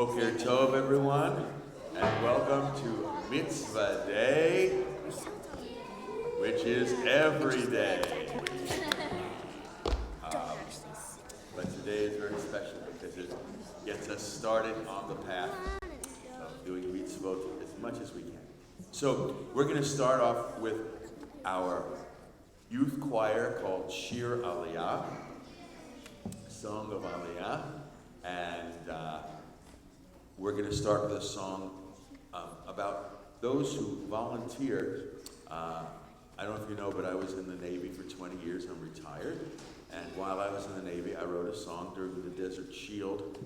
Boker Tov, everyone, and welcome to Mitzvah Day, which is every day. But today is very special because it gets us started on the path of doing mitzvot as much as we can. So we're going to start off with our youth choir called Shir Aliyah, Song of Aliyah, and we're going to start with a song about those who volunteered. I don't know if you know, but I was in the Navy for 20 years. I'm retired. And while I was in the Navy, I wrote a song during the Desert Shield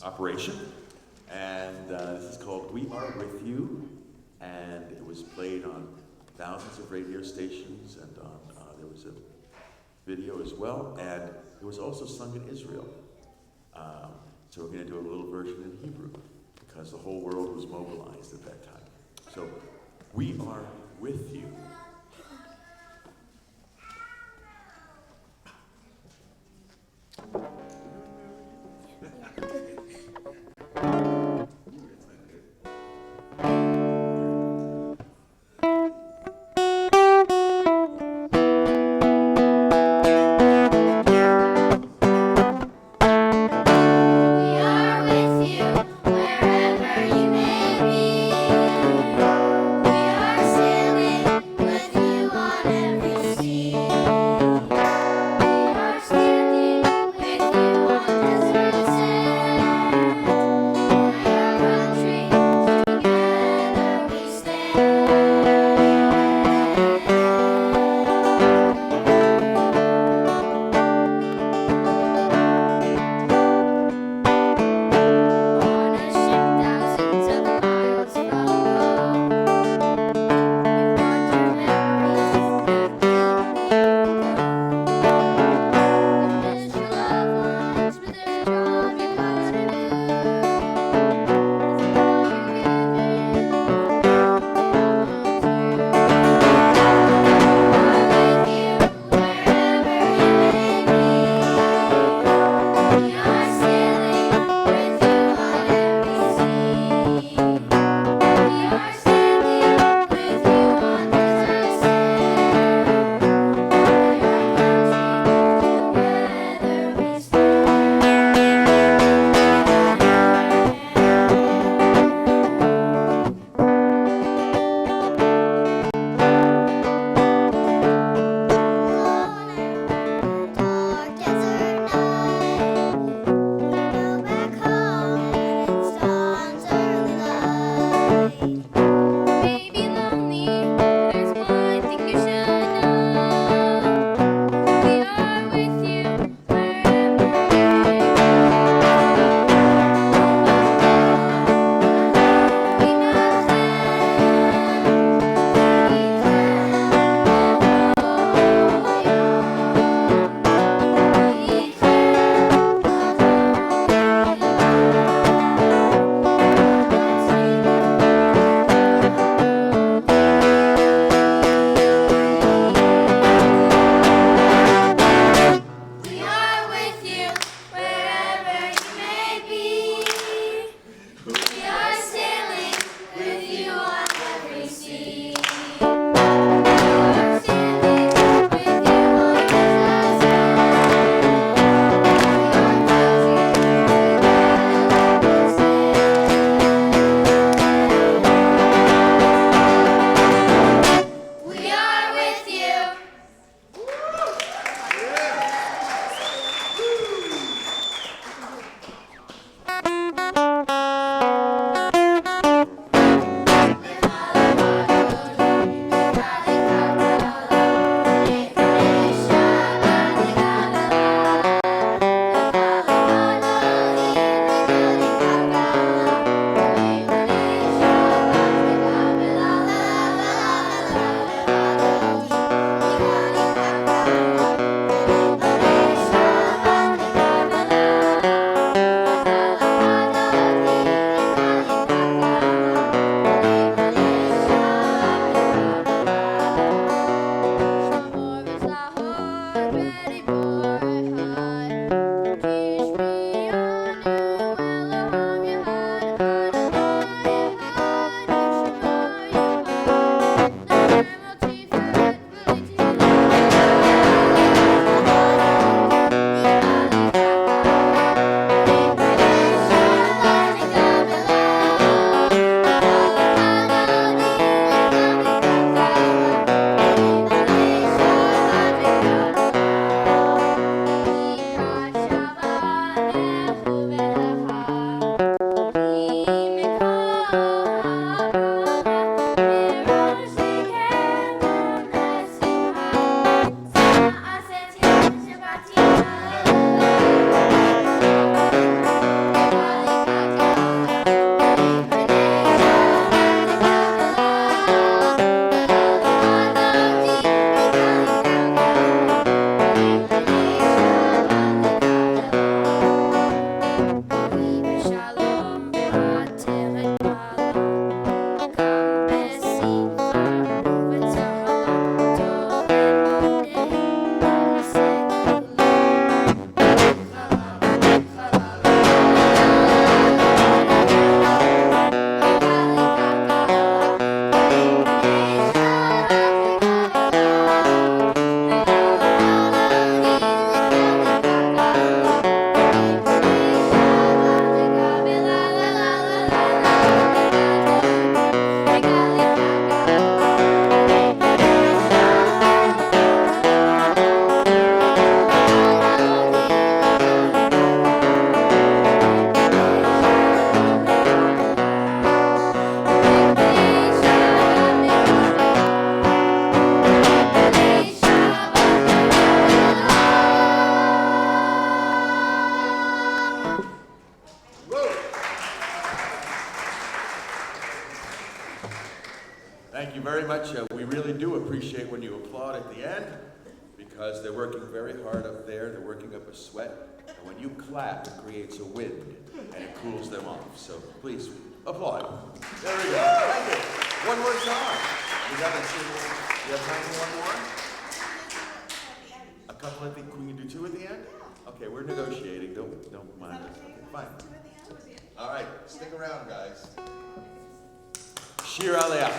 operation. And this is called We Are With You. And it was played on thousands of radio stations. And there was a video as well. And it was also sung in Israel. So we're going to do a little version in Hebrew because the whole world was mobilized at that time. So, we are with you. Wherever you may be, we are sailing. Thank you very much. We really do appreciate when you applaud at the end, because they're working very hard up there. They're working up a sweat. And when you clap, it creates a wind, and it cools them off. So please, applaud. There we go. Thank you. One more song. You got to sing. You have time for one more? A couple, I think. Can we do two at the end? Okay, we're negotiating. Don't mind us. Okay, fine. All right, stick around, guys. Shir Aliyah.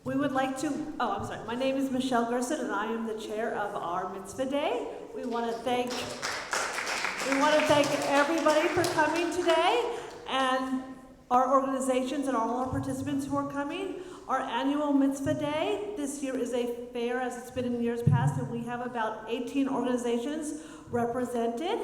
We would like to, my name is Michelle Gerson and I am the chair of our Mitzvah Day. We want to thank everybody for coming today, and our organizations and all our participants who are coming. Our annual Mitzvah Day this year is a fair as it's been in years past, and we have about 18 organizations represented.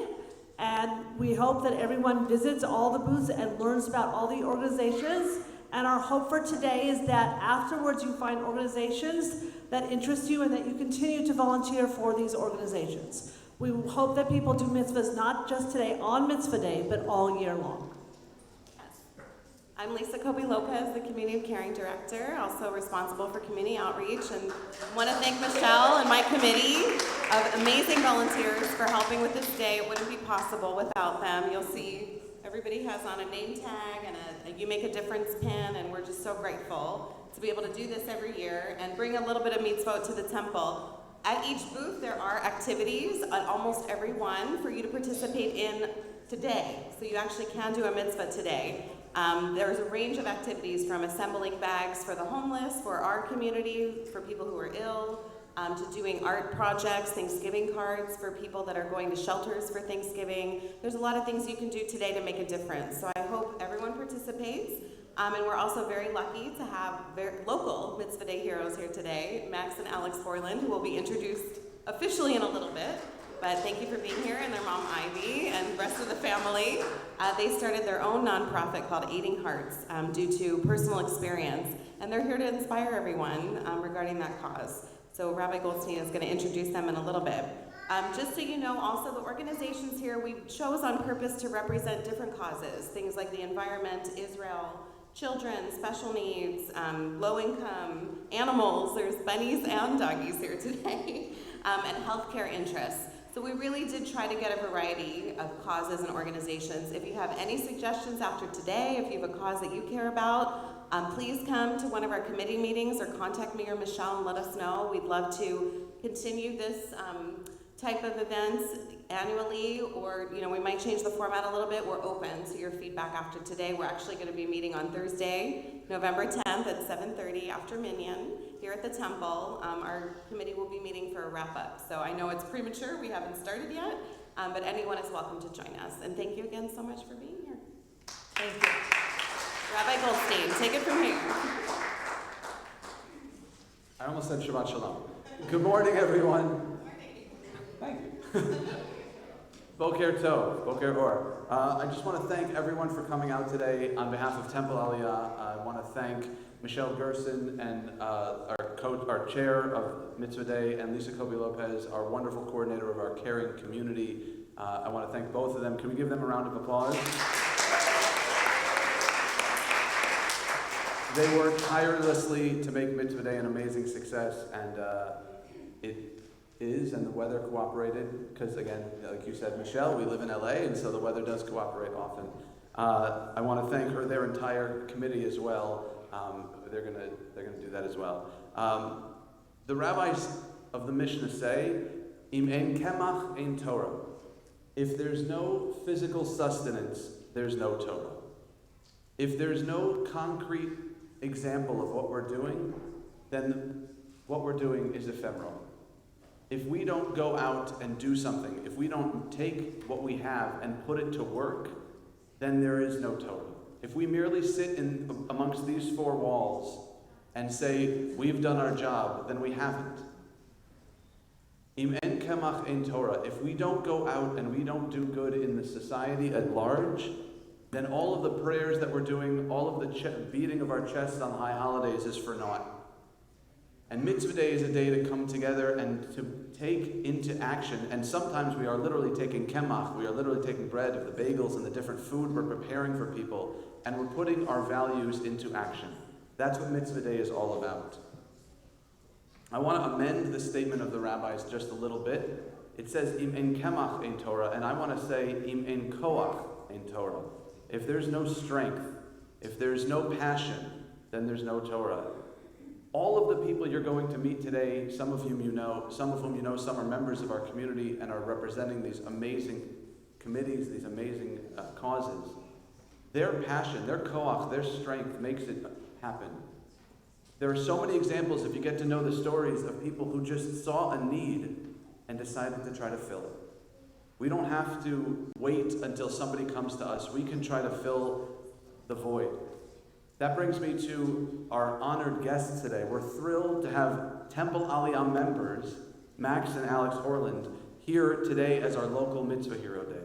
And we hope that everyone visits all the booths and learns about all the organizations. And our hope for today is that afterwards you find organizations that interest you and that you continue to volunteer for these organizations. We hope that people do mitzvahs not just today on Mitzvah Day, but all year long. I'm Lisa Kobe-Lopez, the Community of Caring Director, also responsible for community outreach, and want to thank Michelle and my committee of amazing volunteers for helping with this day. It wouldn't be possible without them. You'll see everybody has on a name tag and a You Make a Difference pin, and we're just so grateful to be able to do this every year and bring a little bit of mitzvot to the temple. At each booth, there are activities at almost every one for you to participate in today. So you actually can do a mitzvah today. There's a range of activities from assembling bags for the homeless, for our community, for people who are ill, to doing art projects, Thanksgiving cards for people that are going to shelters for Thanksgiving. There's a lot of things you can do today to make a difference. So I hope everyone participates. And we're also very lucky to have very local Mitzvah Day heroes here today, Max and Alex Forland, who will be introduced officially in a little bit. But thank you for being here, and their mom Ivy and the rest of the family. They started their own nonprofit called Aiding Hearts due to personal experience. And they're here to inspire everyone regarding that cause. So Rabbi Goldstein is going to introduce them in a little bit. Just so you know, also the organizations here, we chose on purpose to represent different causes. Things like the environment, Israel, children, special needs, low income, animals, there's bunnies and doggies here today, and healthcare interests. So we really did try to get a variety of causes and organizations. If you have any suggestions after today, if you have a cause that you care about, please come to one of our committee meetings or contact me or Michelle and let us know. We'd love to continue this type of events annually, or we might change the format a little bit. We're open to your feedback after today. We're actually going to be meeting on Thursday, November 10th at 7:30 after Minyan here at the temple. Our committee will be meeting for a wrap-up. So I know it's premature. We haven't started yet, but anyone is welcome to join us. And thank you again so much for being here. Thank you. Rabbi Goldstein, take it from here. I almost said Shabbat Shalom. Good morning, everyone. Thank you. Boker Tov, Boker Or. I just want to thank everyone for coming out today. On behalf of Temple Aliyah, I want to thank Michelle Gerson and our chair of Mitzvah Day, and Lisa Kobe-Lopez, our wonderful coordinator of our caring community. I want to thank both of them. Can we give them a round of applause? They worked tirelessly to make Mitzvah Day an amazing success, and it is, and the weather cooperated, because again, like you said, Michelle, we live in LA, and so the weather does cooperate often. I want to thank their entire committee as well. They're gonna do that as well. The rabbis of the Mishnah say, "Im ein kemach ein Torah." If there's no physical sustenance, there's no Torah. If there's no concrete example of what we're doing, then what we're doing is ephemeral. If we don't go out and do something, if we don't take what we have and put it to work, then there is no Torah. If we merely sit amongst these four walls and say, we've done our job, then we haven't. Im en kemach en Torah. If we don't go out and we don't do good in the society at large, then all of the prayers that we're doing, all of the beating of our chests on high holidays is for naught. And Mitzvah Day is a day to come together and to take into action, and sometimes we are literally taking kemach, we are literally taking bread of the bagels and the different food we're preparing for people, and we're putting our values into action. That's what Mitzvah Day is all about. I want to amend the statement of the rabbis just a little bit. It says, im en kemach ein Torah, and I want to say, im en koach ein Torah. If there's no strength, if there's no passion, then there's no Torah. All of the people you're going to meet today, some of whom you know, some are members of our community and are representing these amazing committees, these amazing causes. Their passion, their koach, their strength makes it happen. There are so many examples, if you get to know the stories, of people who just saw a need and decided to try to fill it. We don't have to wait until somebody comes to us. We can try to fill the void. That brings me to our honored guests today. We're thrilled to have Temple Aliyah members, Max and Alex Orland, here today as our local Mitzvah Hero Day.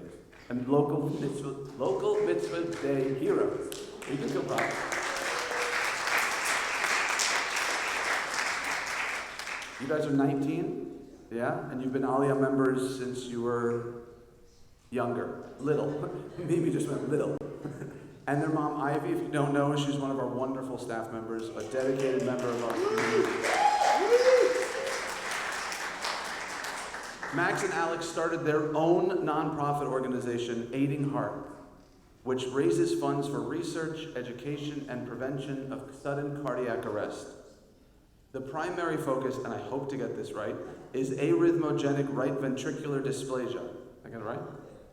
And local Mitzvah Day heroes. You can come by. You guys are 19? Yeah? And you've been Aliyah members since you were younger. Little. Maybe just went little. And their mom, Ivy, if you don't know, she's one of our wonderful staff members, a dedicated member of our community. Max and Alex started their own nonprofit organization, Aiding Heart, which raises funds for research, education, and prevention of sudden cardiac arrest. The primary focus, and I hope to get this right, is arrhythmogenic right ventricular dysplasia. I got it right?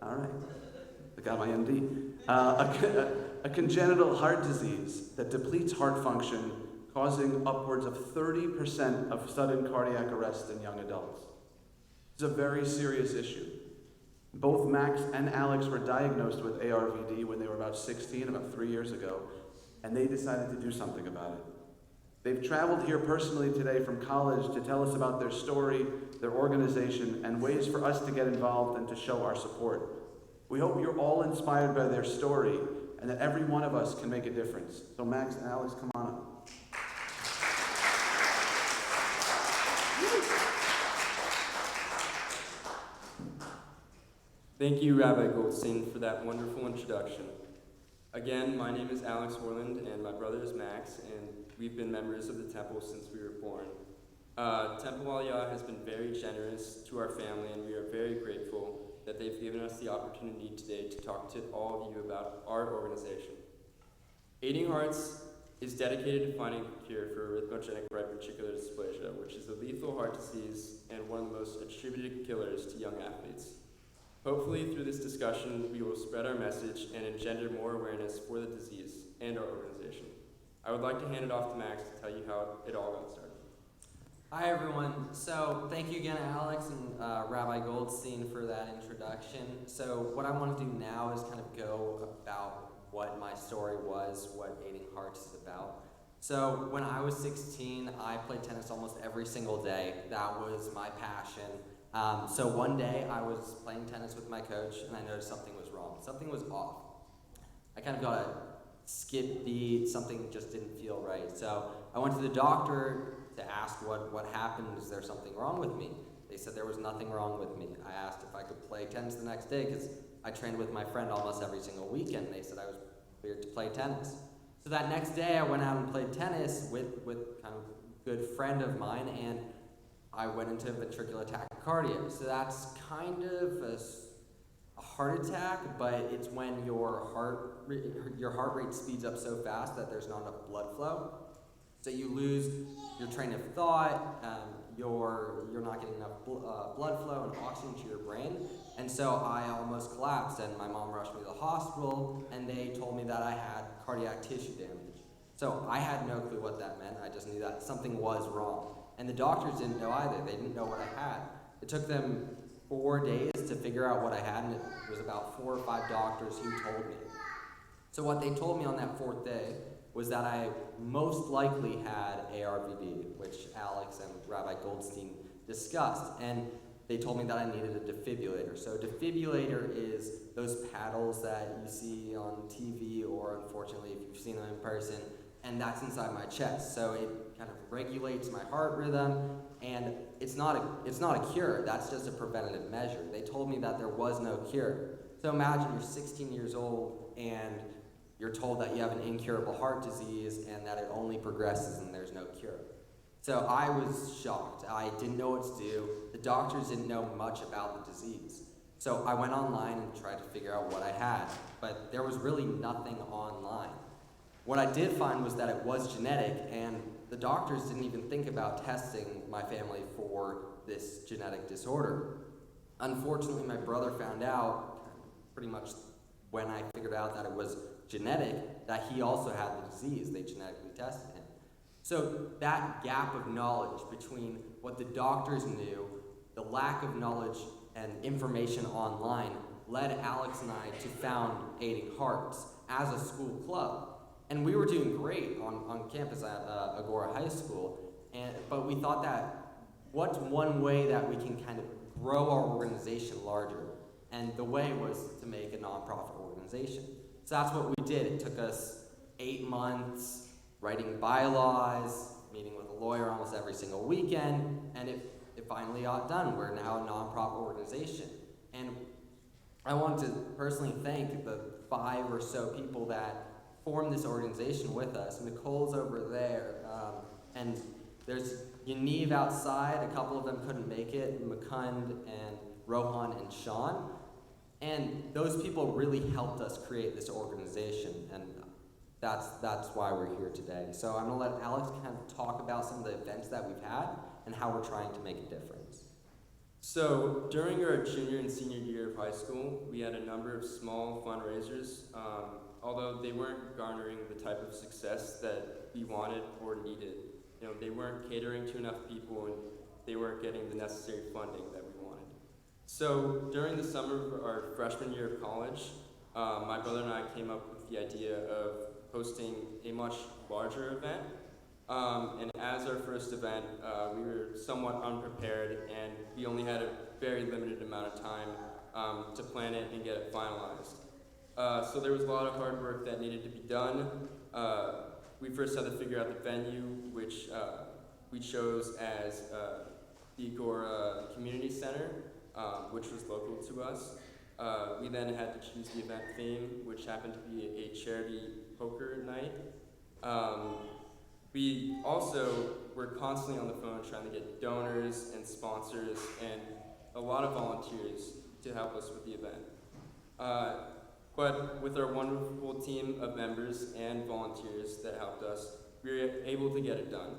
All right. I got my MD. A congenital heart disease that depletes heart function, causing upwards of 30% of sudden cardiac arrest in young adults. It's a very serious issue. Both Max and Alex were diagnosed with ARVD when they were about 16, about 3 years ago, and they decided to do something about it. They've traveled here personally today from college to tell us about their story, their organization, and ways for us to get involved and to show our support. We hope you're all inspired by their story and that every one of us can make a difference. So Max and Alex, come on up. Thank you, Rabbi Goldstein, for that wonderful introduction. Again, my name is Alex Orland, and my brother is Max, and we've been members of the temple since we were born. Temple Aliyah has been very generous to our family, and we are very grateful that they've given us the opportunity today to talk to all of you about our organization. Aiding Hearts is dedicated to finding a cure for arrhythmogenic right ventricular dysplasia, which is a lethal heart disease and one of the most attributed killers to young athletes. Hopefully, through this discussion, we will spread our message and engender more awareness for the disease and our organization. I would like to hand it off to Max to tell you how it all got started. Hi everyone. So thank you again, Alex and Rabbi Goldstein, for that introduction. So what I want to do now is kind of go about what my story was, what Aiding Hearts is about. So when I was 16, I played tennis almost every single day. That was my passion. So one day I was playing tennis with my coach and I noticed something was wrong. Something was off. I kind of got a skip beat, something just didn't feel right. So I went to the doctor to ask what happened. Is there something wrong with me? They said there was nothing wrong with me. I asked if I could play tennis the next day because I trained with my friend almost every single weekend. They said I was cleared to play tennis. So that next day I went out and played tennis with kind of a good friend of mine, and I went into ventricular tachycardia. So that's kind of a heart attack, but it's when your heart rate speeds up so fast that there's not enough blood flow. So you lose your train of thought, you're not getting enough blood flow and oxygen to your brain. And so I almost collapsed, and my mom rushed me to the hospital, and they told me that I had cardiac tissue damage. So I had no clue what that meant. I just knew that something was wrong. And the doctors didn't know either. They didn't know what I had. It took them 4 days to figure out what I had, and it was about 4 or 5 doctors who told me. So what they told me on that 4th day was that I most likely had ARVD, which Alex and Rabbi Goldstein discussed. And they told me that I needed a defibrillator. So a defibrillator is those paddles that you see on TV, or unfortunately if you've seen them in person, and that's inside my chest. So it kind of regulates my heart rhythm, and it's not a cure. That's just a preventative measure. They told me that there was no cure. So imagine you're 16 years old and you're told that you have an incurable heart disease and that it only progresses and there's no cure. So I was shocked. I didn't know what to do. The doctors didn't know much about the disease. So I went online and tried to figure out what I had, but there was really nothing online. What I did find was that it was genetic, and the doctors didn't even think about testing my family for this genetic disorder. Unfortunately, my brother found out pretty much when I figured out that it was genetic, that he also had the disease. They genetically tested him. So that gap of knowledge between what the doctors knew, the lack of knowledge and information online, led Alex and I to found Aiding Hearts as a school club. And we were doing great on campus at Agora High School, but we thought that what's one way that we can kind of grow our organization larger? And the way was to make a nonprofit organization. So that's what we did. It took us 8 months, writing bylaws, meeting with a lawyer almost every single weekend, and it finally got done. We're now a nonprofit organization. And I want to personally thank the 5 or so people that formed this organization with us. Nicole's over there, and there's Yaniv outside. A couple of them couldn't make it, Mukund and Rohan and Sean. And those people really helped us create this organization, and that's why we're here today. So I'm gonna let Alex kind of talk about some of the events that we've had and how we're trying to make a difference. So during our junior and senior year of high school, we had a number of small fundraisers, although they weren't garnering the type of success that we wanted or needed. You know, they weren't catering to enough people, and they weren't getting the necessary funding that we wanted. So during the summer of our freshman year of college, my brother and I came up with the idea of hosting a much larger event. And as our first event, we were somewhat unprepared, and we only had a very limited amount of time to plan it and get it finalized. So there was a lot of hard work that needed to be done. We first had to figure out the venue, which we chose as the Agora Community Center, which was local to us. We then had to choose the event theme, which happened to be a charity poker night. We also were constantly on the phone trying to get donors and sponsors and a lot of volunteers to help us with the event. But with our wonderful team of members and volunteers that helped us, we were able to get it done.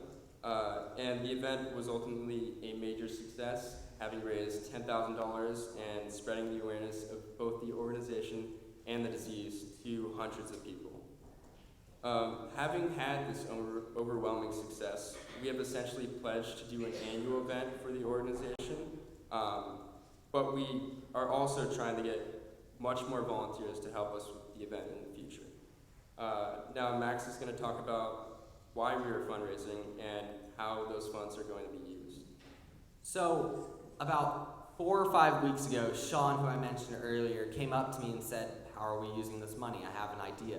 And the event was ultimately a major success, having raised $10,000 and spreading the awareness of both the organization and the disease to hundreds of people. Having had this overwhelming success, we have essentially pledged to do an annual event for the organization, but we are also trying to get much more volunteers to help us with the event in the future. Now Max is going to talk about why we are fundraising and how those funds are going to be used. So about 4 or 5 weeks ago, Sean, who I mentioned earlier, came up to me and said, "How are we using this money? I have an idea."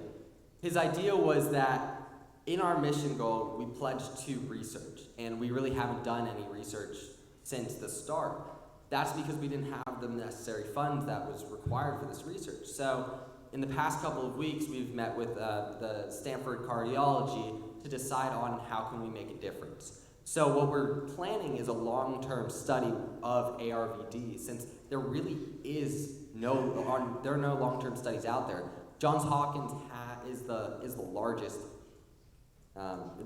His idea was that in our mission goal, we pledged to research, and we really haven't done any research since the start. That's because we didn't have the necessary funds that was required for this research. So in the past couple of weeks, we've met with the Stanford Cardiology to decide on how can we make a difference. So what we're planning is a long-term study of ARVD, since there really is there are no long-term studies out there. Johns Hopkins is the largest.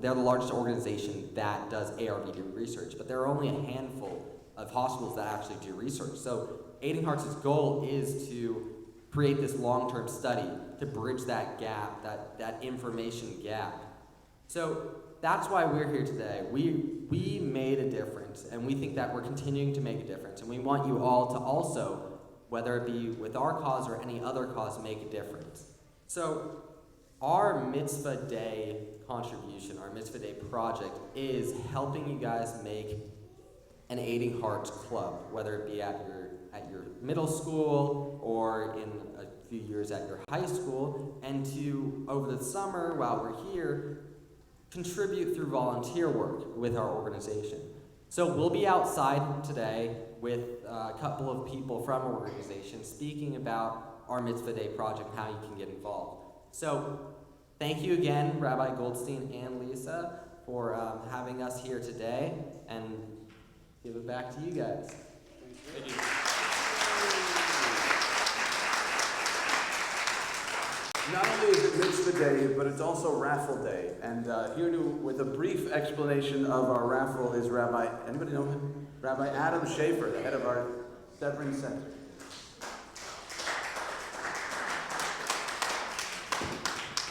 They're the largest organization that does ARVD research, but there are only a handful of hospitals that actually do research. So Aiding Hearts' goal is to create this long-term study to bridge that gap, that information gap. So that's why we're here today. We made a difference, and we think that we're continuing to make a difference, and we want you all to also, whether it be with our cause or any other cause, make a difference. So our Mitzvah Day contribution, our Mitzvah Day project, is helping you guys make an Aiding Hearts club, whether it be at your middle school or in a few years at your high school, and to, over the summer, while we're here, contribute through volunteer work with our organization. So we'll be outside today with a couple of people from our organization speaking about our Mitzvah Day project and how you can get involved. So thank you again, Rabbi Goldstein and Lisa, for having us here today, and give it back to you guys. Thank you. Not only is it Mitzvah Day, but it's also Raffle Day. And with a brief explanation of our raffle is anybody know him? Rabbi Adam Schaefer, the head of our Severing Center.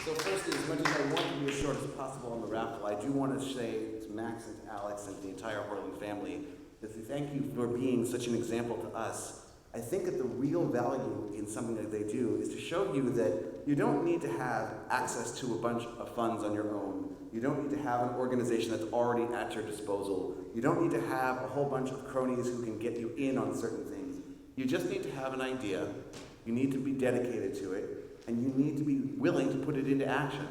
So firstly, as much as I want to be as short as possible on the raffle, I do want to say to Max and to Alex and to the entire Horland family that thank you for being such an example to us. I think that the real value in something that they do is to show you that you don't need to have access to a bunch of funds on your own. You don't need to have an organization that's already at your disposal. You don't need to have a whole bunch of cronies who can get you in on certain things. You just need to have an idea. You need to be dedicated to it, and you need to be willing to put it into action.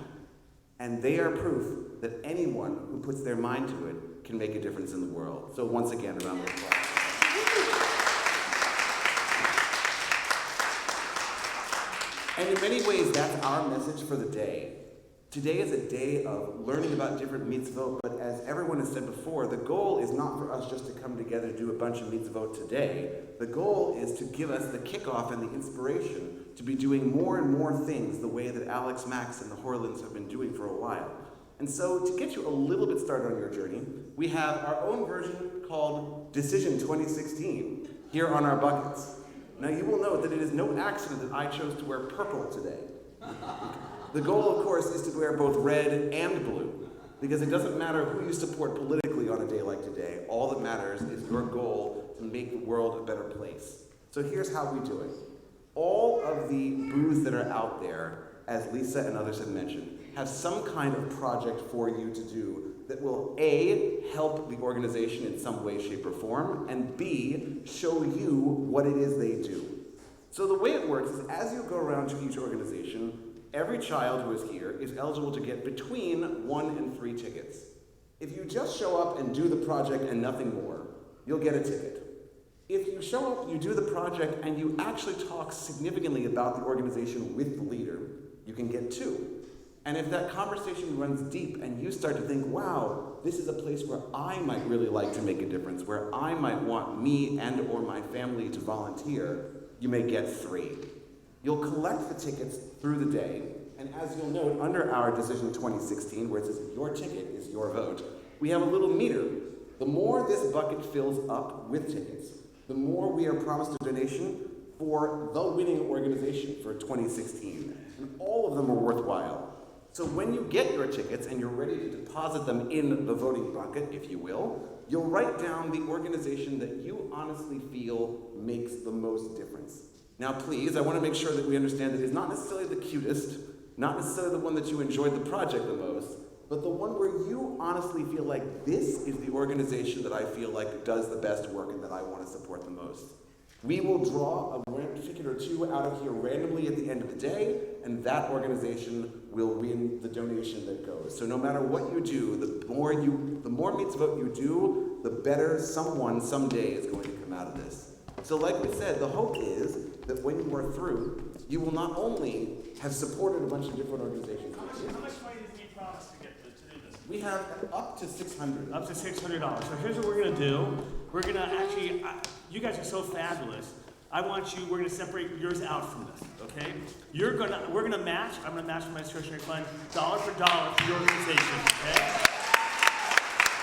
And they are proof that anyone who puts their mind to it can make a difference in the world. So once again, a round of applause. And in many ways, that's our message for the day. Today is a day of learning about different mitzvot, but as everyone has said before, the goal is not for us just to come together to do a bunch of mitzvot today. The goal is to give us the kickoff and the inspiration to be doing more and more things the way that Alex, Max, and the Horlands have been doing for a while. And so to get you a little bit started on your journey, we have our own version called Decision 2016 here on our buckets. Now you will note that it is no accident that I chose to wear purple today. The goal, of course, is to wear both red and blue, because it doesn't matter who you support politically on a day like today. All that matters is your goal to make the world a better place. So here's how we do it. All of the booths that are out there, as Lisa and others have mentioned, have some kind of project for you to do that will A, help the organization in some way, shape, or form, and B, show you what it is they do. So the way it works is as you go around to each organization, every child who is here is eligible to get between 1 and 3 tickets. If you just show up and do the project and nothing more, you'll get a ticket. If you show up, you do the project, and you actually talk significantly about the organization with the leader, you can get 2. And if that conversation runs deep and you start to think, wow, this is a place where I might really like to make a difference, where I might want me and or my family to volunteer, you may get 3. You'll collect the tickets through the day, and as you'll note, under our Decision 2016, where it says your ticket is your vote, we have a little meter. The more this bucket fills up with tickets, the more we are promised a donation for the winning organization for 2016. And all of them are worthwhile. So when you get your tickets and you're ready to deposit them in the voting bucket, if you will, you'll write down the organization that you honestly feel makes the most difference. Now please, I want to make sure that we understand that it's not necessarily the cutest, not necessarily the one that you enjoyed the project the most, but the one where you honestly feel like this is the organization that I feel like does the best work and that I want to support the most. We will draw a ticket or 2 out of here randomly at the end of the day, and that organization will win the donation that goes. So no matter what you do, the more mitzvot you do, the better someone someday is going to come out of this. So like we said, the hope is that when you are through, you will not only have supported a bunch of different organizations. How much money did we promise to get to do this? We have up to $600. Up to $600. So here's what we're gonna do. We're gonna actually, you guys are so fabulous. We're gonna separate yours out from this, okay? We're gonna match, I'm gonna match from my discretionary fund, dollar for dollar for your organization, okay?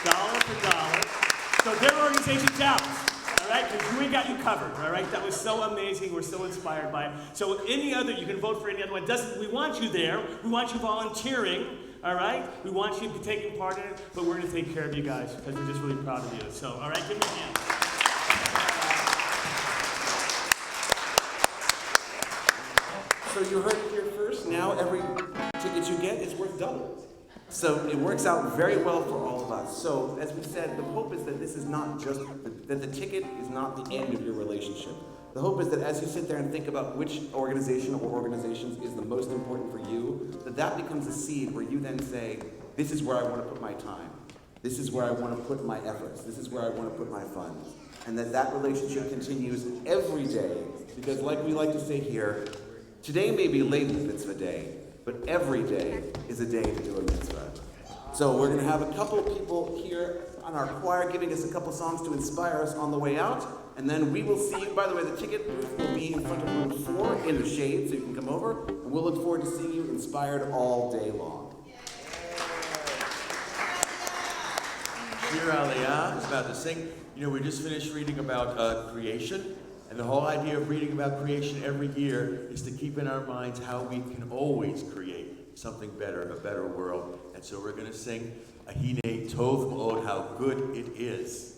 Dollar for dollar. So their organization's out. All right, because we got you covered, all right? That was so amazing. We're so inspired by it. So you can vote for any other one. We want you there. We want you volunteering, all right? We want you taking part in it, but we're going to take care of you guys because we're just really proud of you. So, all right, give me a hand. So you heard it here first. Now every ticket you get is worth double. So it works out very well for all of us. So as we said, the hope is that this is not just, that the ticket is not the end of your relationship. The hope is that as you sit there and think about which organization or organizations is the most important for you, that becomes a seed where you then say, this is where I want to put my time. This is where I want to put my efforts. This is where I want to put my funds. And that relationship continues every day. Because like we like to say here, today may be labeled Mitzvah Day, but every day is a day to do a mitzvah. So we're going to have a couple people here on our choir giving us a couple songs to inspire us on the way out. And then we will see you. By the way, the ticket booth will be in front of room 4 in the shade, so you can come over. And we'll look forward to seeing you inspired all day long. Shir Aliyah is about to sing. You know, we just finished reading about creation. And the whole idea of reading about creation every year is to keep in our minds how we can always create something better, a better world. And so we're going to sing Ahine Tov Ma'od, how good it is.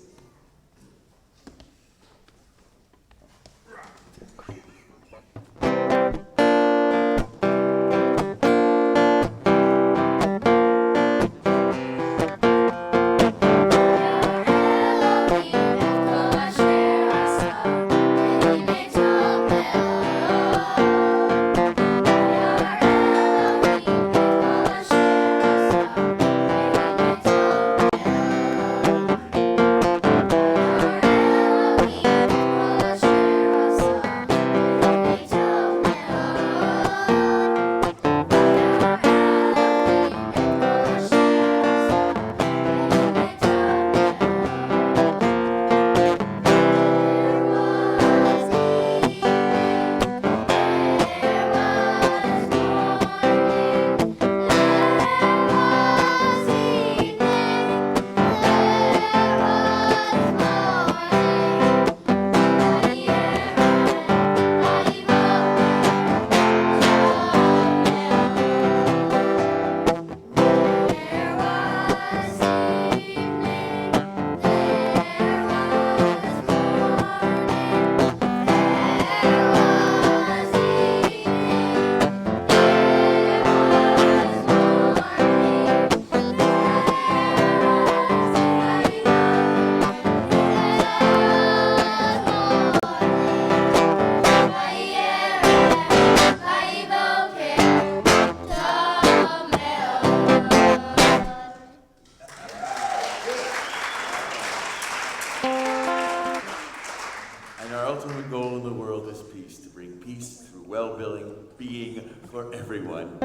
Being for everyone.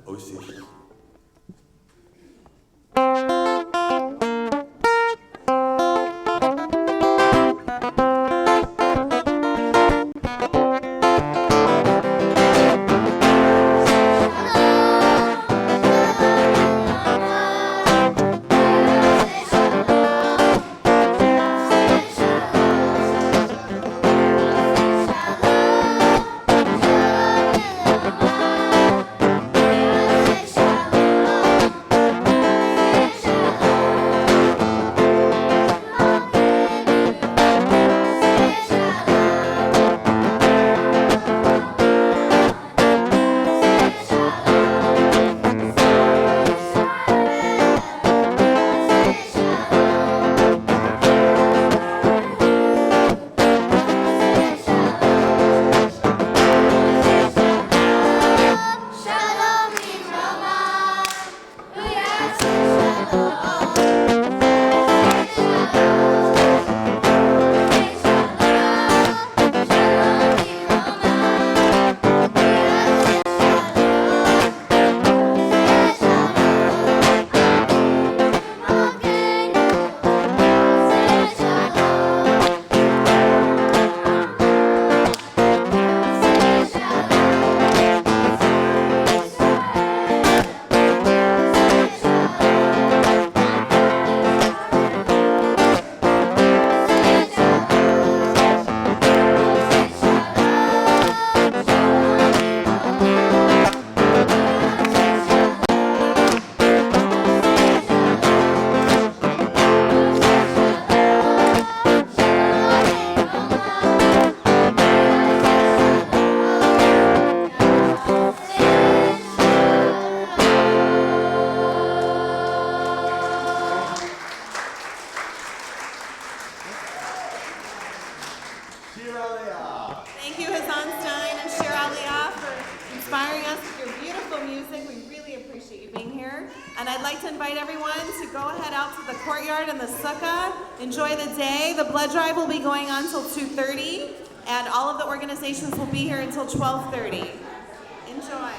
Osish. Thank you, Hassan Stein and Shir Aliyah, for inspiring us with your beautiful music. We really appreciate you being here. here. And I'd like to invite everyone to go ahead out to the courtyard and the sukkah. Enjoy the day. The blood drive will be going on until 2:30, and all of the organizations will be here until 12:30. Enjoy.